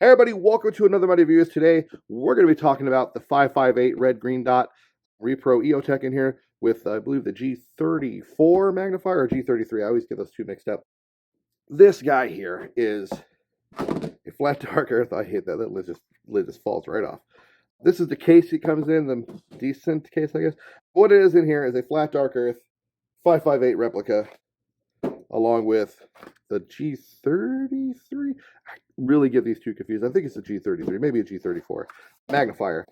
Hey everybody, welcome to another Monday Reviews. Today we're going to be talking about the 558 red green dot repro Eotech in here with I believe the G34 magnifier or G33. I always get those two mixed up. This guy here is a flat dark earth. I hate that. That lid just falls right off. This is the case it comes in, the decent case, I guess. What it is in here is a flat dark earth 558 replica along with the G33. I really get these two confused. I think it's a G33, maybe a G34 magnifier.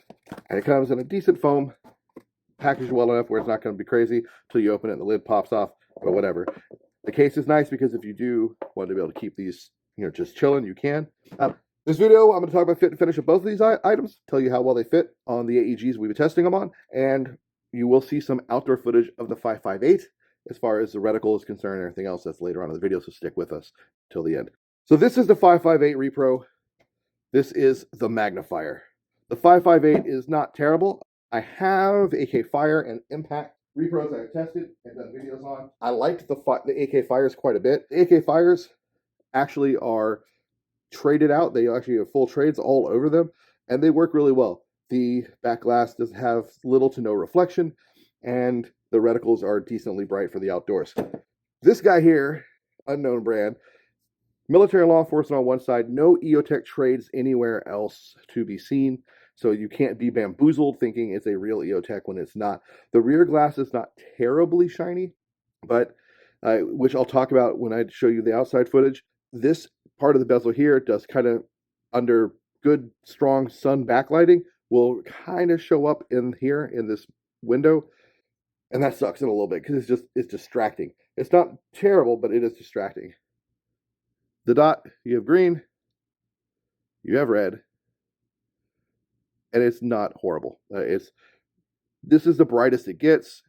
And it comes in a decent foam, packaged well enough where it's not going to be crazy until you open it and the lid pops off, but whatever. The case is nice because if you do want to be able to keep these, just chilling, you can. This video, I'm going to talk about fit and finish of both of these items, tell you how well they fit on the AEGs we've been testing them on, and you will see some outdoor footage of the 558 as far as the reticle is concerned and everything else. That's later on in the video, so stick with us till the end. So this is the 558 repro. This is the magnifier. The 558 is not terrible. I have AK Fire and Impact repros I've tested and done videos on. I liked the AK Fires quite a bit. The AK Fires actually are traded out. They actually have full trades all over them, and they work really well. The back glass does have little to no reflection, and the reticles are decently bright for the outdoors. This guy here, unknown brand, military and law enforcement on one side, no Eotech trades anywhere else to be seen, so you can't be bamboozled thinking it's a real Eotech when it's not. The rear glass is not terribly shiny, but which I'll talk about when I show you the outside footage. This part of the bezel here does kind of, under good, strong sun backlighting, will kind of show up in here in this window. And that sucks in a little bit because it's distracting. It's not terrible, but it is distracting. The dot, you have green, you have red, and it's not horrible. This is the brightest it gets.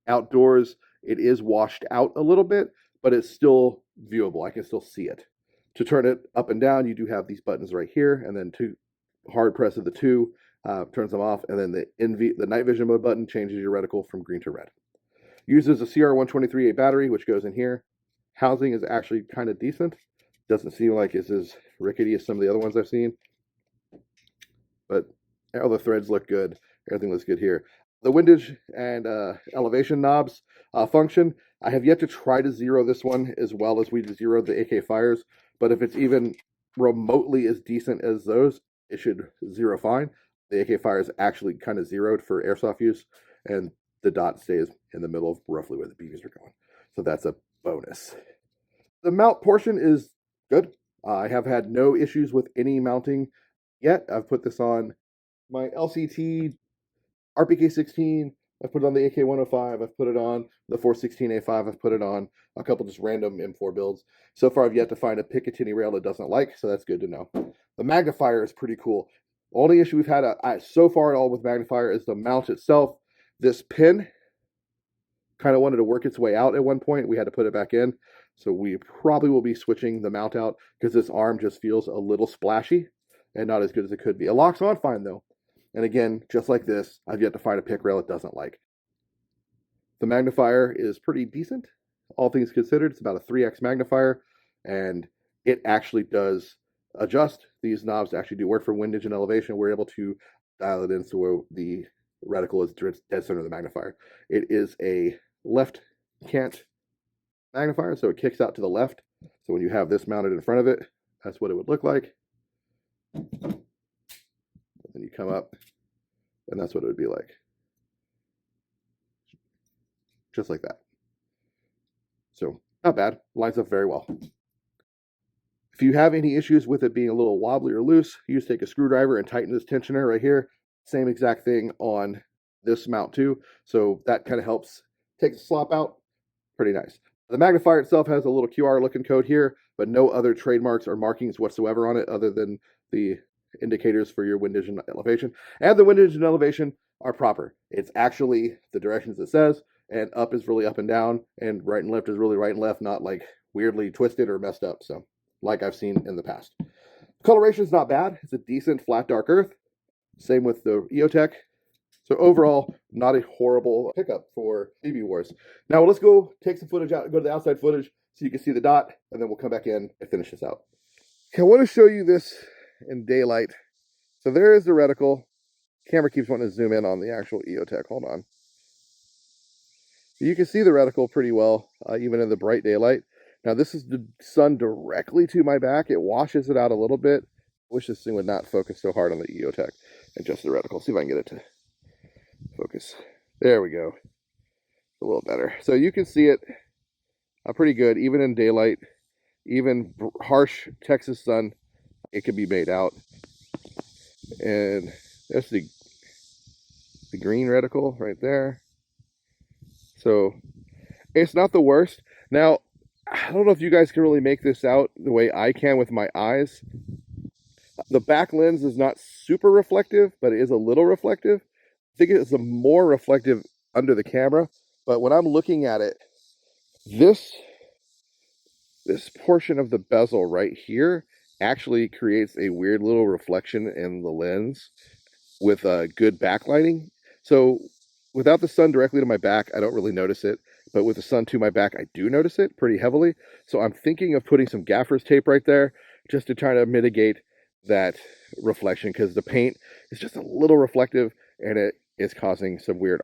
Outdoors, it is washed out a little bit, but it's still viewable. I can still see it. To turn it up and down, you do have these buttons right here, and then two hard press of the two turns them off, and then the night vision mode button changes your reticle from green to red. Uses a CR123A battery, which goes in here. Housing is actually kind of decent. Doesn't seem like it's as rickety as some of the other ones I've seen, but all the threads look good. Everything looks good here. The windage and elevation knobs function. I have yet to try to zero this one as well as we zeroed the AK Fires, but if it's even remotely as decent as those, it should zero fine. The AK Fire is actually kind of zeroed for airsoft use, and the dot stays in the middle of roughly where the BBs are going. So that's a bonus. The mount portion is good. I have had no issues with any mounting yet. I've put this on my LCT RPK-16. I've put it on the AK-105. I've put it on the 416A5. I've put it on a couple just random M4 builds. So far, I've yet to find a Picatinny rail it doesn't like, so that's good to know. The magnifier is pretty cool. Only issue we've had so far at all with magnifier is the mount itself. This pin kind of wanted to work its way out at one point. We had to put it back in. So we probably will be switching the mount out because this arm just feels a little splashy and not as good as it could be. It locks on fine though. And again, just like this, I've yet to find a pick rail it doesn't like. The magnifier is pretty decent. All things considered, it's about a 3x magnifier, and it actually does adjust. These knobs to actually do work for windage and elevation. We're able to dial it in so the reticle is dead center of the magnifier. It is a left cant magnifier, so it kicks out to the left. So when you have this mounted in front of it, that's what it would look like. And then you come up, and that's what it would be like. Just like that. So not bad. Lines up very well. If you have any issues with it being a little wobbly or loose, you just take a screwdriver and tighten this tensioner right here. Same exact thing on this mount too. So that kind of helps take the slop out. Pretty nice. The magnifier itself has a little QR looking code here, but no other trademarks or markings whatsoever on it other than the indicators for your windage and elevation. And the windage and elevation are proper. It's actually the directions it says, and up is really up and down, and right and left is really right and left, not like weirdly twisted or messed up. So like I've seen in the past. Coloration is not bad. It's a decent flat dark earth. Same with the Eotech. So overall, not a horrible pickup for BB Wars. Now let's go take some footage out, go to the outside footage so you can see the dot, and then we'll come back in and finish this out. Okay, I want to show you this in daylight. So there is the reticle. Camera keeps wanting to zoom in on the actual Eotech. Hold on. You can see the reticle pretty well, even in the bright daylight. Now this is the sun directly to my back. It washes it out a little bit. Wish this thing would not focus so hard on the Eotech and just the reticle. See if I can get it to focus. There we go. A little better. So you can see it pretty good, even in daylight, even harsh Texas sun, it can be made out. And that's the green reticle right there. So it's not the worst. Now, I don't know if you guys can really make this out the way I can with my eyes. The back lens is not super reflective, but it is a little reflective. I think it's more reflective under the camera. But when I'm looking at it, this portion of the bezel right here actually creates a weird little reflection in the lens with good backlighting. So without the sun directly to my back, I don't really notice it. But with the sun to my back, I do notice it pretty heavily. So I'm thinking of putting some gaffer's tape right there just to try to mitigate that reflection, because the paint is just a little reflective and it is causing some weird